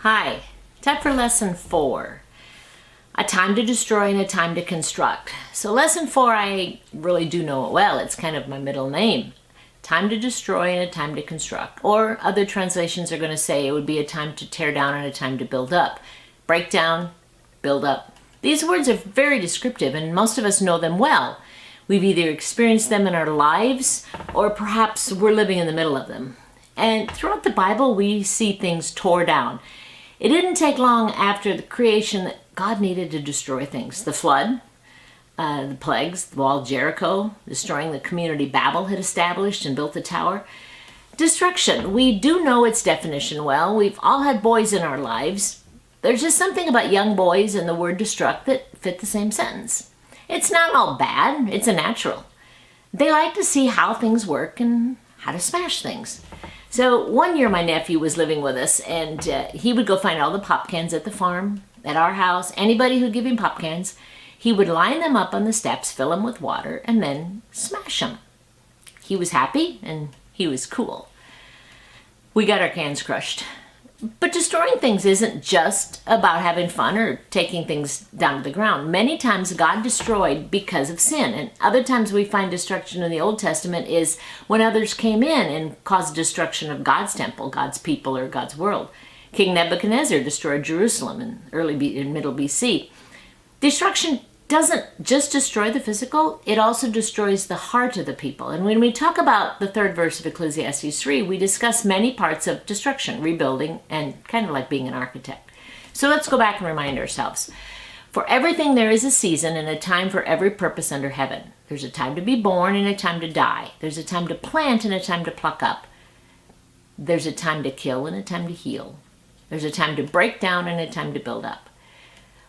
Hi, time for lesson 4. A time to destroy and a time to construct. So lesson 4, I really do know it well. It's kind of my middle name. Time to destroy and a time to construct. Or other translations are going to say it would be a time to tear down and a time to build up. Break down, build up. These words are very descriptive and most of us know them well. We've either experienced them in our lives or perhaps we're living in the middle of them. And throughout the Bible, we see things tore down. It didn't take long after the creation that God needed to destroy things. The flood, the plagues, the wall of Jericho, destroying the community Babel had established and built the tower. Destruction, we do know its definition well. We've all had boys in our lives. There's just something about young boys and the word destruct that fit the same sentence. It's not all bad, it's a natural. They like to see how things work and how to smash things. So one year my nephew was living with us and he would go find all the pop cans at the farm, at our house, anybody who'd give him pop cans. He would line them up on the steps, fill them with water, and then smash them. He was happy and he was cool. We got our cans crushed. But destroying things isn't just about having fun or taking things down to the ground. Many times God destroyed because of sin, and other times we find destruction in the Old Testament is when others came in and caused destruction of God's temple, God's people, or God's world. King Nebuchadnezzar destroyed Jerusalem in Middle BC. Destruction doesn't just destroy the physical, it also destroys the heart of the people. And when we talk about the 3rd verse of Ecclesiastes 3, we discuss many parts of destruction, rebuilding, and kind of like being an architect. So let's go back and remind ourselves. For everything there is a season and a time for every purpose under heaven. There's a time to be born and a time to die. There's a time to plant and a time to pluck up. There's a time to kill and a time to heal. There's a time to break down and a time to build up.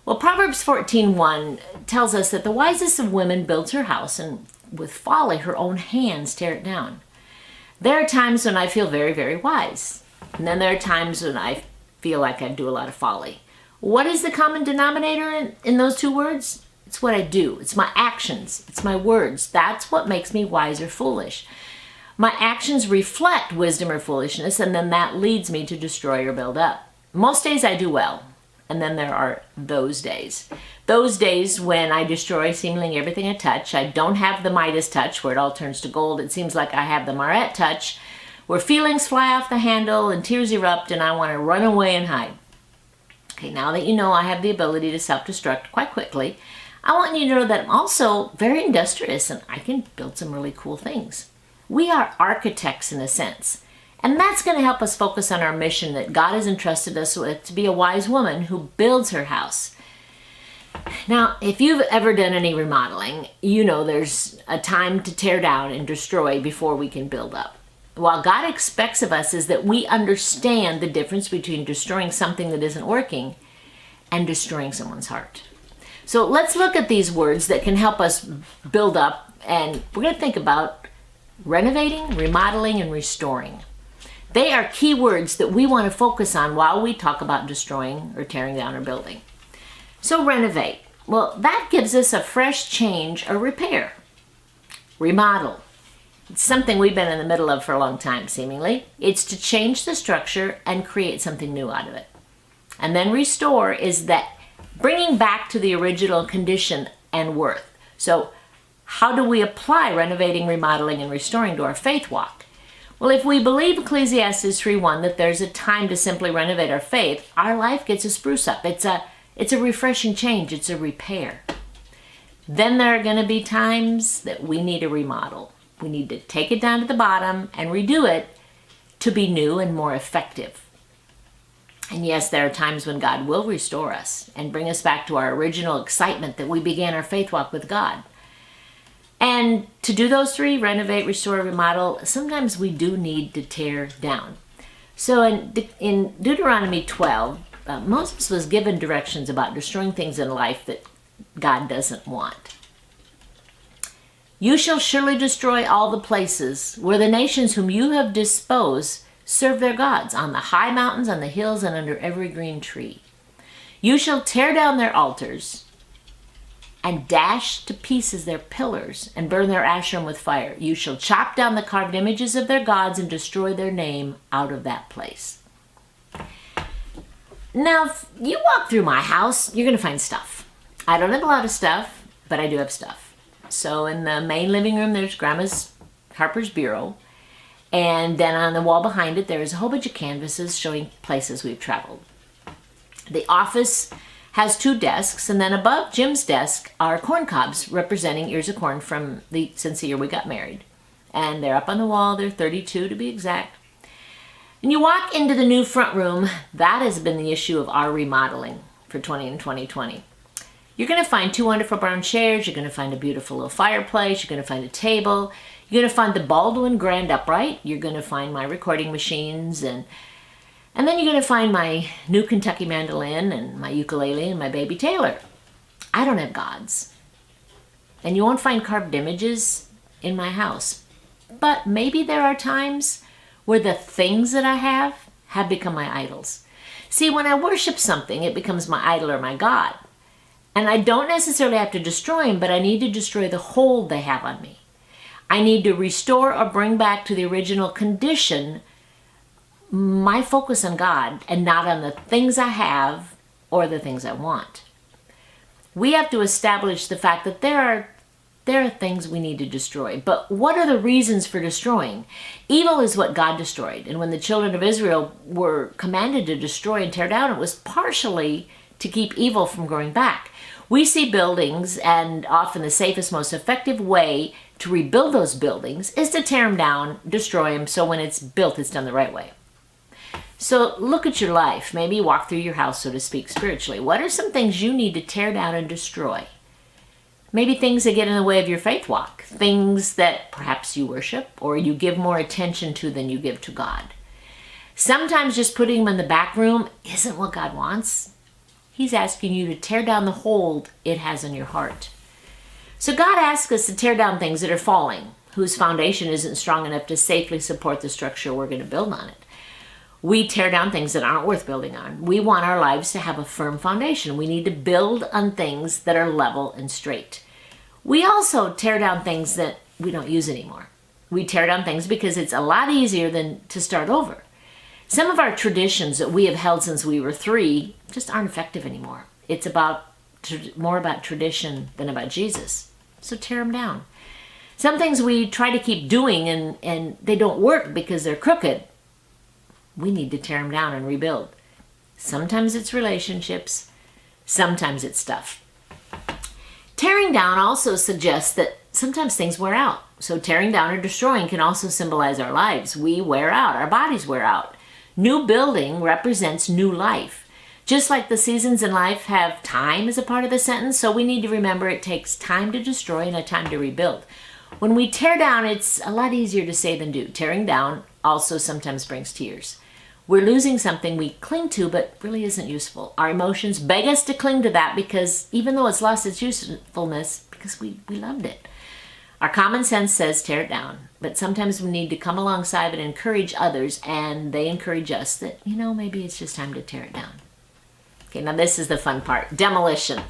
Well, Proverbs 14:1 tells us that the wisest of women builds her house, and with folly her own hands tear it down. There are times when I feel very, very wise. And then there are times when I feel like I do a lot of folly. What is the common denominator in those two words? It's what I do. It's my actions. It's my words. That's what makes me wise or foolish. My actions reflect wisdom or foolishness, and then that leads me to destroy or build up. Most days I do well. And then there are those days. Those days when I destroy seemingly everything I touch. I don't have the Midas touch where it all turns to gold. It seems like I have the Maret touch where feelings fly off the handle and tears erupt and I want to run away and hide. Okay, now that you know I have the ability to self-destruct quite quickly, I want you to know that I'm also very industrious and I can build some really cool things. We are architects in a sense. And that's going to help us focus on our mission that God has entrusted us with to be a wise woman who builds her house. Now, if you've ever done any remodeling, you know there's a time to tear down and destroy before we can build up. What God expects of us is that we understand the difference between destroying something that isn't working and destroying someone's heart. So let's look at these words that can help us build up, and we're going to think about renovating, remodeling, and restoring. They are key words that we want to focus on while we talk about destroying or tearing down or building. So renovate. Well, that gives us a fresh change or repair. Remodel. It's something we've been in the middle of for a long time, seemingly. It's to change the structure and create something new out of it. And then restore is that bringing back to the original condition and worth. So how do we apply renovating, remodeling, and restoring to our faith walk? Well, if we believe Ecclesiastes 3:1 that there's a time to simply renovate our faith, our life gets a spruce up. It's a refreshing change. It's a repair. Then there are going to be times that we need a remodel. We need to take it down to the bottom and redo it to be new and more effective. And yes, there are times when God will restore us and bring us back to our original excitement that we began our faith walk with God. And to do those three, renovate, restore, remodel, sometimes we do need to tear down. So in Deuteronomy 12, Moses was given directions about destroying things in life that God doesn't want. You shall surely destroy all the places where the nations whom you have disposed serve their gods, on the high mountains, on the hills, and under every green tree. You shall tear down their altars and dash to pieces their pillars and burn their Asherim with fire. You shall chop down the carved images of their gods and destroy their name out of that place. Now, if you walk through my house, you're going to find stuff. I don't have a lot of stuff, but I do have stuff. So in the main living room, there's Grandma's Harper's bureau. And then on the wall behind it, there's a whole bunch of canvases showing places we've traveled. The office has 2 desks, and then above Jim's desk are corn cobs representing ears of corn since the year we got married. And they're up on the wall. They're 32 to be exact. And you walk into the new front room. That has been the issue of our remodeling for 2020. You're going to find 2 wonderful brown chairs. You're going to find a beautiful little fireplace. You're going to find a table. You're going to find the Baldwin Grand Upright. You're going to find my recording machines. And then you're going to find my new Kentucky mandolin and my ukulele and my baby Taylor. I don't have gods. And you won't find carved images in my house. But maybe there are times where the things that I have become my idols. See, when I worship something, it becomes my idol or my God. And I don't necessarily have to destroy them, but I need to destroy the hold they have on me. I need to restore or bring back to the original condition my focus on God and not on the things I have or the things I want. We have to establish the fact that there are things we need to destroy. But what are the reasons for destroying? Evil is what God destroyed. And when the children of Israel were commanded to destroy and tear down, it was partially to keep evil from growing back. We see buildings, and often the safest, most effective way to rebuild those buildings is to tear them down, destroy them, so when it's built, it's done the right way. So look at your life. Maybe walk through your house, so to speak, spiritually. What are some things you need to tear down and destroy? Maybe things that get in the way of your faith walk. Things that perhaps you worship or you give more attention to than you give to God. Sometimes just putting them in the back room isn't what God wants. He's asking you to tear down the hold it has on your heart. So God asks us to tear down things that are falling, whose foundation isn't strong enough to safely support the structure we're going to build on it. We tear down things that aren't worth building on. We want our lives to have a firm foundation. We need to build on things that are level and straight. We also tear down things that we don't use anymore. We tear down things because it's a lot easier than to start over. Some of our traditions that we have held since we were 3 just aren't effective anymore. It's more about tradition than about Jesus. So tear them down. Some things we try to keep doing and they don't work because they're crooked. We need to tear them down and rebuild. Sometimes it's relationships. Sometimes it's stuff. Tearing down also suggests that sometimes things wear out. So tearing down or destroying can also symbolize our lives. We wear out. Our bodies wear out. New building represents new life. Just like the seasons in life have time as a part of the sentence, so we need to remember it takes time to destroy and a time to rebuild. When we tear down, it's a lot easier to say than do. Tearing down also sometimes brings tears. We're losing something we cling to but really isn't useful. Our emotions beg us to cling to that because even though it's lost its usefulness, because we loved it. Our common sense says tear it down, but sometimes we need to come alongside and encourage others, and they encourage us that, maybe it's just time to tear it down. Okay, now this is the fun part. Demolition.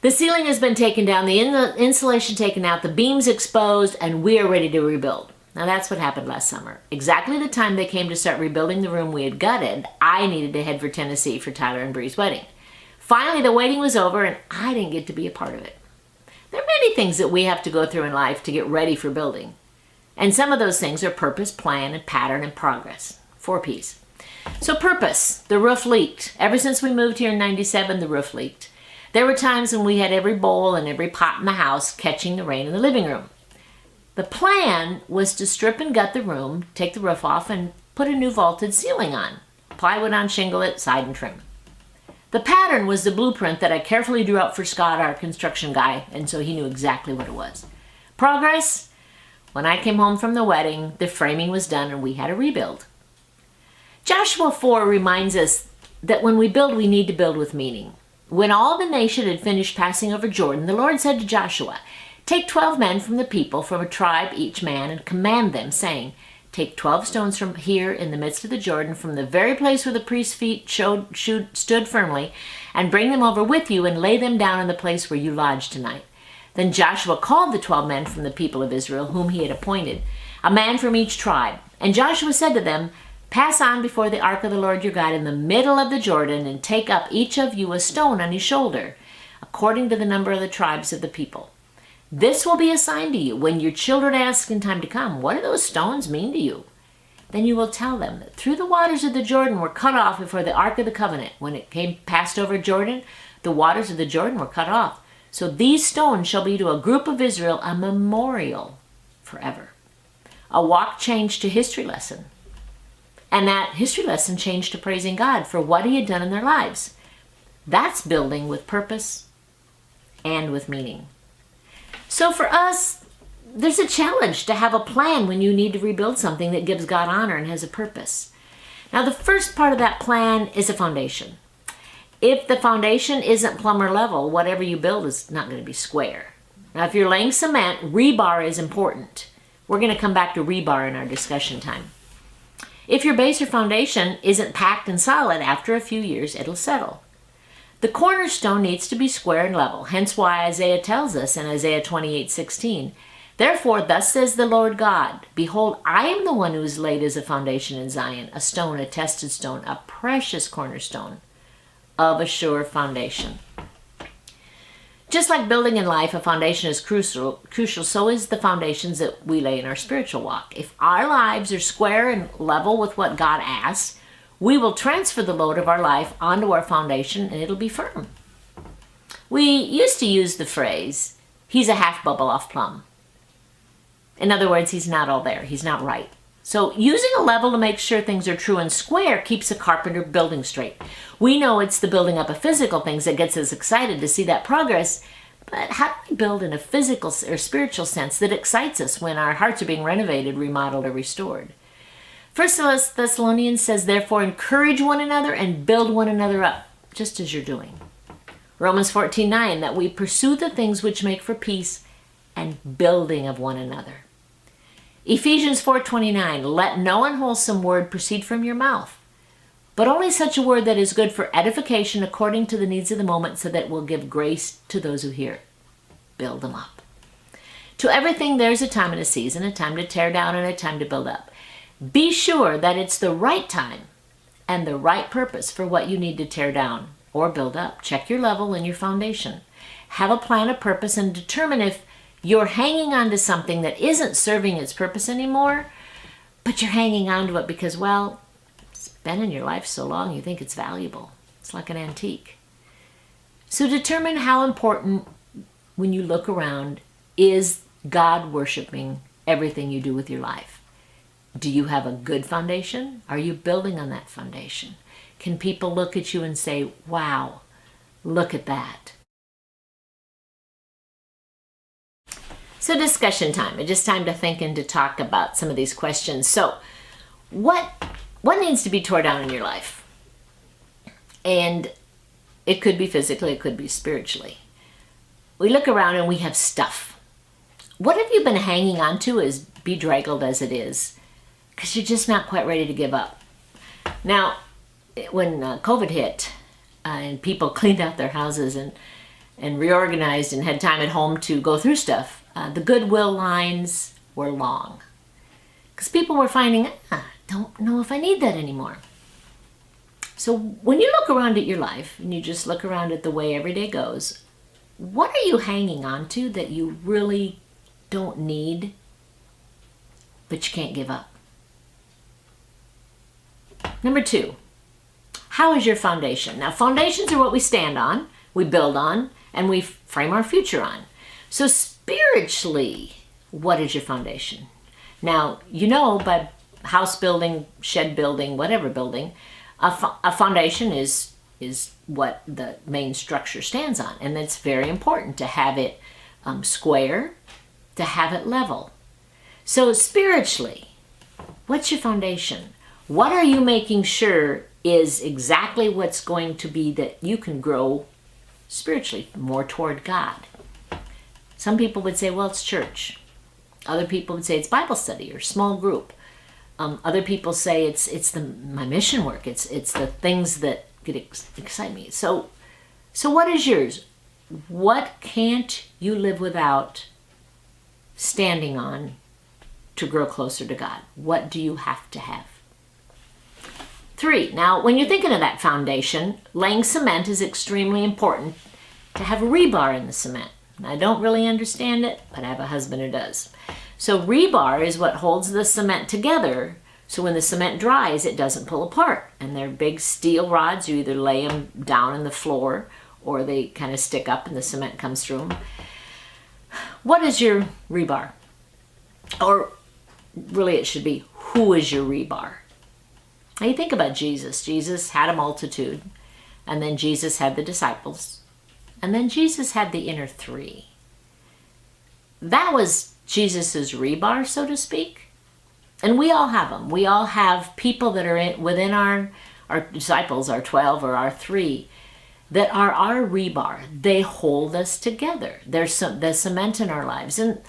The ceiling has been taken down, the insulation taken out, the beams exposed, and we are ready to rebuild. Now that's what happened last summer. Exactly the time they came to start rebuilding the room we had gutted, I needed to head for Tennessee for Tyler and Bree's wedding. Finally, the waiting was over, and I didn't get to be a part of it. There are many things that we have to go through in life to get ready for building. And some of those things are purpose, plan, and pattern, and progress. 4 P's. So purpose, the roof leaked. Ever since we moved here in 97, the roof leaked. There were times when we had every bowl and every pot in the house catching the rain in the living room. The plan was to strip and gut the room, take the roof off, and put a new vaulted ceiling on. Plywood on, shingle it, side and trim. The pattern was the blueprint that I carefully drew out for Scott, our construction guy, and so he knew exactly what it was. Progress? When I came home from the wedding, the framing was done and we had a rebuild. Joshua 4 reminds us that when we build, we need to build with meaning. When all the nation had finished passing over Jordan, the Lord said to Joshua, "Take 12 men from the people, from a tribe each man, and command them, saying, Take 12 stones from here in the midst of the Jordan, from the very place where the priest's feet stood firmly, and bring them over with you and lay them down in the place where you lodge tonight." Then Joshua called the 12 men from the people of Israel, whom he had appointed, a man from each tribe. And Joshua said to them, Pass on before the ark of the Lord your God in the middle of the Jordan, and take up each of you a stone on his shoulder, according to the number of the tribes of the people. This will be a sign to you when your children ask in time to come, what do those stones mean to you? Then you will tell them that through the waters of the Jordan were cut off before the ark of the covenant. When it passed over Jordan, the waters of the Jordan were cut off. So these stones shall be to a group of Israel a memorial forever. A walk changed to history lesson. And that history lesson changed to praising God for what he had done in their lives. That's building with purpose and with meaning. So for us, there's a challenge to have a plan when you need to rebuild something that gives God honor and has a purpose. Now, the first part of that plan is a foundation. If the foundation isn't plumber level, whatever you build is not going to be square. Now, if you're laying cement, rebar is important. We're going to come back to rebar in our discussion time. If your base or foundation isn't packed and solid, after a few years, it'll settle. The cornerstone needs to be square and level, hence why Isaiah tells us in Isaiah 28:16, therefore, thus says the Lord God, behold, I am the one who is laid as a foundation in Zion, a stone, a tested stone, a precious cornerstone of a sure foundation. Just like building in life, a foundation is crucial, so is the foundations that we lay in our spiritual walk. If our lives are square and level with what God asks, we will transfer the load of our life onto our foundation and it'll be firm. We used to use the phrase, he's a half bubble off plumb. In other words, he's not all there. He's not right. So using a level to make sure things are true and square keeps a carpenter building straight. We know it's the building up of physical things that gets us excited to see that progress, but how do we build in a physical or spiritual sense that excites us when our hearts are being renovated, remodeled, or restored? 1 Thessalonians says, therefore, encourage one another and build one another up, just as you're doing. Romans 14:9, that we pursue the things which make for peace and building of one another. Ephesians 4:29, let no unwholesome word proceed from your mouth, but only such a word that is good for edification according to the needs of the moment, so that it will give grace to those who hear. Build them up. To everything there's a time and a season, a time to tear down and a time to build up. Be sure that it's the right time and the right purpose for what you need to tear down or build up. Check your level and your foundation. Have a plan of purpose and determine if you're hanging on to something that isn't serving its purpose anymore, but you're hanging on to it because, well, it's been in your life so long you think it's valuable. It's like an antique. So determine how important, when you look around, is God worshiping everything you do with your life. Do you have a good foundation? Are you building on that foundation? Can people look at you and say, wow, look at that? So discussion time. It's just time to think and to talk about some of these questions. So what needs to be torn down in your life? And it could be physically, it could be spiritually. We look around and we have stuff. What have you been hanging on to, as bedraggled as it is, because you're just not quite ready to give up? Now, when COVID hit and people cleaned out their houses and reorganized and had time at home to go through stuff, the goodwill lines were long because people were finding, don't know if I need that anymore. So when you look around at your life and you just look around at the way every day goes, what are you hanging on to that you really don't need, but you can't give up? Number 2, how is your foundation? Now, foundations are what we stand on, we build on, and we frame our future on. So spiritually, what is your foundation? Now, you know, by house building, shed building, whatever building, a foundation is what the main structure stands on. And it's very important to have it square, to have it level. So spiritually, what's your foundation? What are you making sure is exactly what's going to be that you can grow spiritually more toward God? Some people would say, well, it's church. Other people would say it's Bible study or small group. Other people say it's my mission work. It's the things that excite me. So what is yours? What can't you live without standing on to grow closer to God? What do you have to have? 3. Now, when you're thinking of that foundation, laying cement is extremely important to have rebar in the cement. I don't really understand it, but I have a husband who does. So rebar is what holds the cement together, so when the cement dries, it doesn't pull apart. And they're big steel rods. You either lay them down in the floor or they kind of stick up and the cement comes through them. What is your rebar? Or really it should be, who is your rebar? Now you think about Jesus. Jesus had a multitude, and then Jesus had the disciples, and then Jesus had the inner 3. That was Jesus's rebar, so to speak. And we all have them. We all have people that are within our disciples, our 12 or our 3, that are our rebar. They hold us together. There's the cement in our lives. And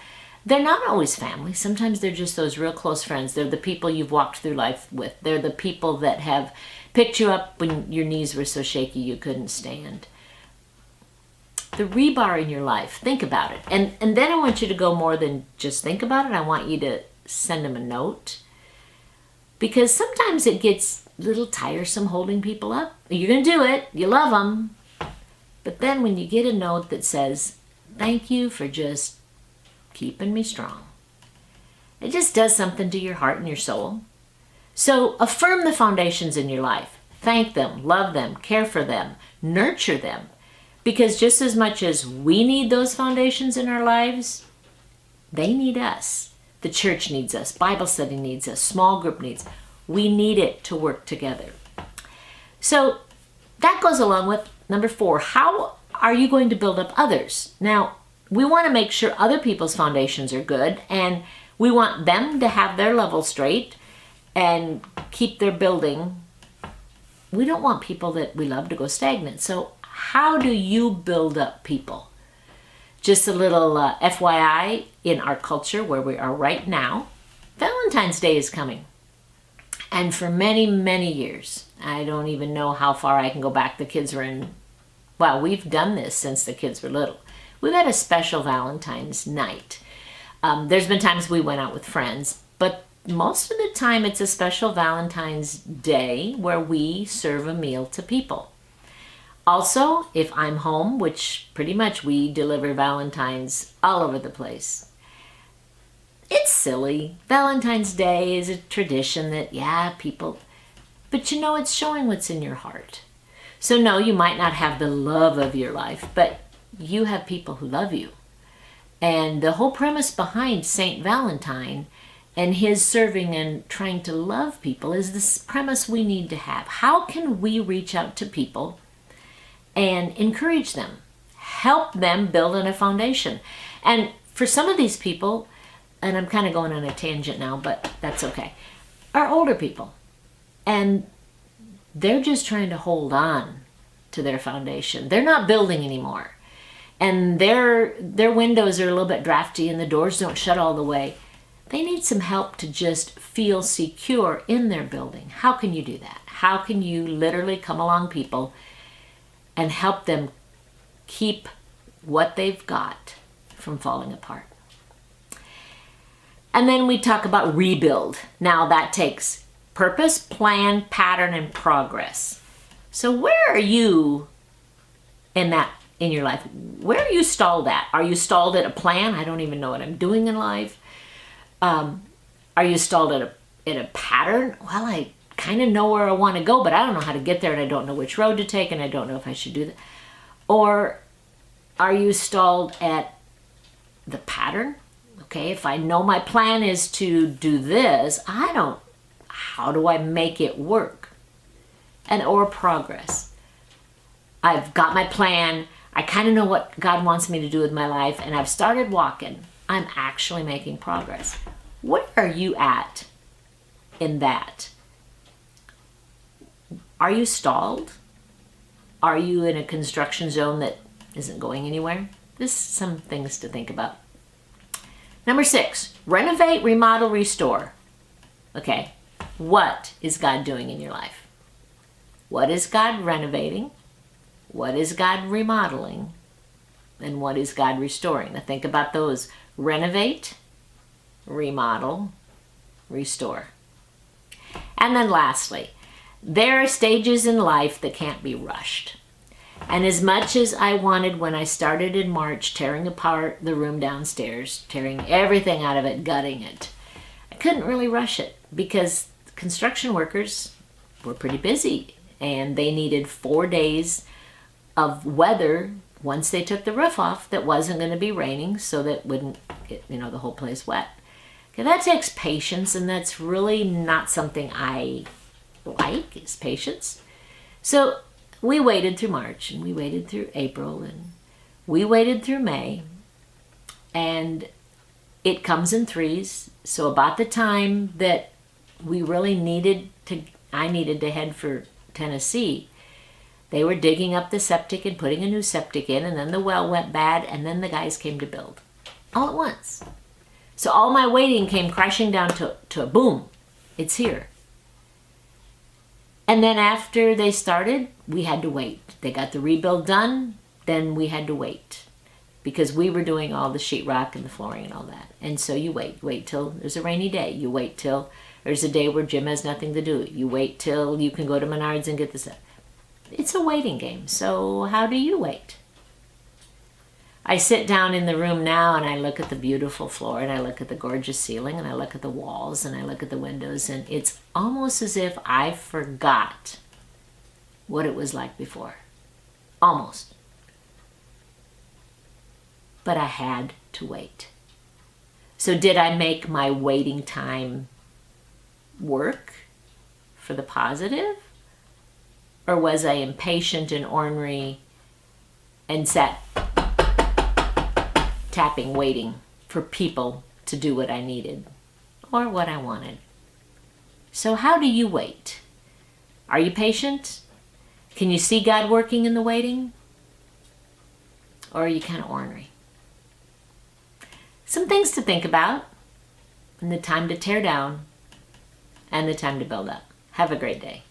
they're not always family. Sometimes they're just those real close friends. They're the people you've walked through life with. They're the people that have picked you up when your knees were so shaky you couldn't stand. The rebar in your life, think about it. And then I want you to go more than just think about it. I want you to send them a note. Because sometimes it gets a little tiresome holding people up. You're going to do it. You love them. But then when you get a note that says, thank you for just keeping me strong. It just does something to your heart and your soul. So affirm the foundations in your life. Thank them, love them, care for them, nurture them. Because just as much as we need those foundations in our lives, they need us. The church needs us. Bible study needs us. Small group needs us. We need it to work together. So that goes along with number 4. How are you going to build up others? Now, we want to make sure other people's foundations are good, and we want them to have their level straight and keep their building. We don't want people that we love to go stagnant. So how do you build up people? Just a little FYI, in our culture where we are right now, Valentine's Day is coming. And for many, many years, I don't even know how far I can go back. The kids were in, well, we've done this since the kids were little. We've had a special Valentine's night. There's been times we went out with friends, but most of the time it's a special Valentine's Day where we serve a meal to people. Also, if I'm home, which pretty much we deliver Valentine's all over the place. It's silly. Valentine's Day is a tradition that, yeah, people, but you know, it's showing what's in your heart. So no, you might not have the love of your life, but you have people who love you. And the whole premise behind Saint Valentine and his serving and trying to love people is this premise we need to have. How can we reach out to people and encourage them, help them build on a foundation? And for some of these people, and I'm kind of going on a tangent now, but that's okay, are older people. And they're just trying to hold on to their foundation. They're not building anymore. And their windows are a little bit drafty and the doors don't shut all the way. They need some help to just feel secure in their building. How can you do that? How can you literally come along people and help them keep what they've got from falling apart? And then we talk about rebuild. Now that takes purpose, plan, pattern, and progress. So where are you in your life? Where are you stalled at? Are you stalled at a plan? I don't even know what I'm doing in life. Are you stalled at a pattern? Well, I kind of know where I want to go, but I don't know how to get there, and I don't know which road to take, and I don't know if I should do that. Or are you stalled at the pattern? Okay, if I know my plan is to do this, how do I make it work? Or progress. I've got my plan. I kind of know what God wants me to do with my life, and I've started walking. I'm actually making progress. Where are you at in that? Are you stalled? Are you in a construction zone that isn't going anywhere? Just some things to think about. Number 6, renovate, remodel, restore. Okay, what is God doing in your life? What is God renovating? What is God remodeling? And what is God restoring? Now think about those. Renovate, remodel, restore. And then lastly, There are stages in life that can't be rushed. And as much as I wanted when I started in March, tearing apart the room downstairs, tearing everything out of it, gutting it, I couldn't really rush it because construction workers were pretty busy and they needed 4 days of weather once they took the roof off that wasn't going to be raining so that wouldn't get, the whole place wet. Okay, that takes patience, and that's really not something I like, is patience. So we waited through March, and we waited through April, and we waited through May, and it comes in threes. So about the time that we really I needed to head for Tennessee, they were digging up the septic and putting a new septic in, and then the well went bad, and then the guys came to build. All at once. So all my waiting came crashing down to a boom. It's here. And then after they started, we had to wait. They got the rebuild done, then we had to wait. Because we were doing all the sheetrock and the flooring and all that. And so you wait till there's a rainy day. You wait till there's a day where Jim has nothing to do. You wait till you can go to Menards and get the stuff. It's a waiting game. So how do you wait? I sit down in the room now and I look at the beautiful floor and I look at the gorgeous ceiling and I look at the walls and I look at the windows, and it's almost as if I forgot what it was like before. Almost. But I had to wait. So did I make my waiting time work for the positive? Or was I impatient and ornery and sat tapping, waiting for people to do what I needed or what I wanted? So how do you wait? Are you patient? Can you see God working in the waiting? Or are you kind of ornery? Some things to think about, and the time to tear down and the time to build up. Have a great day.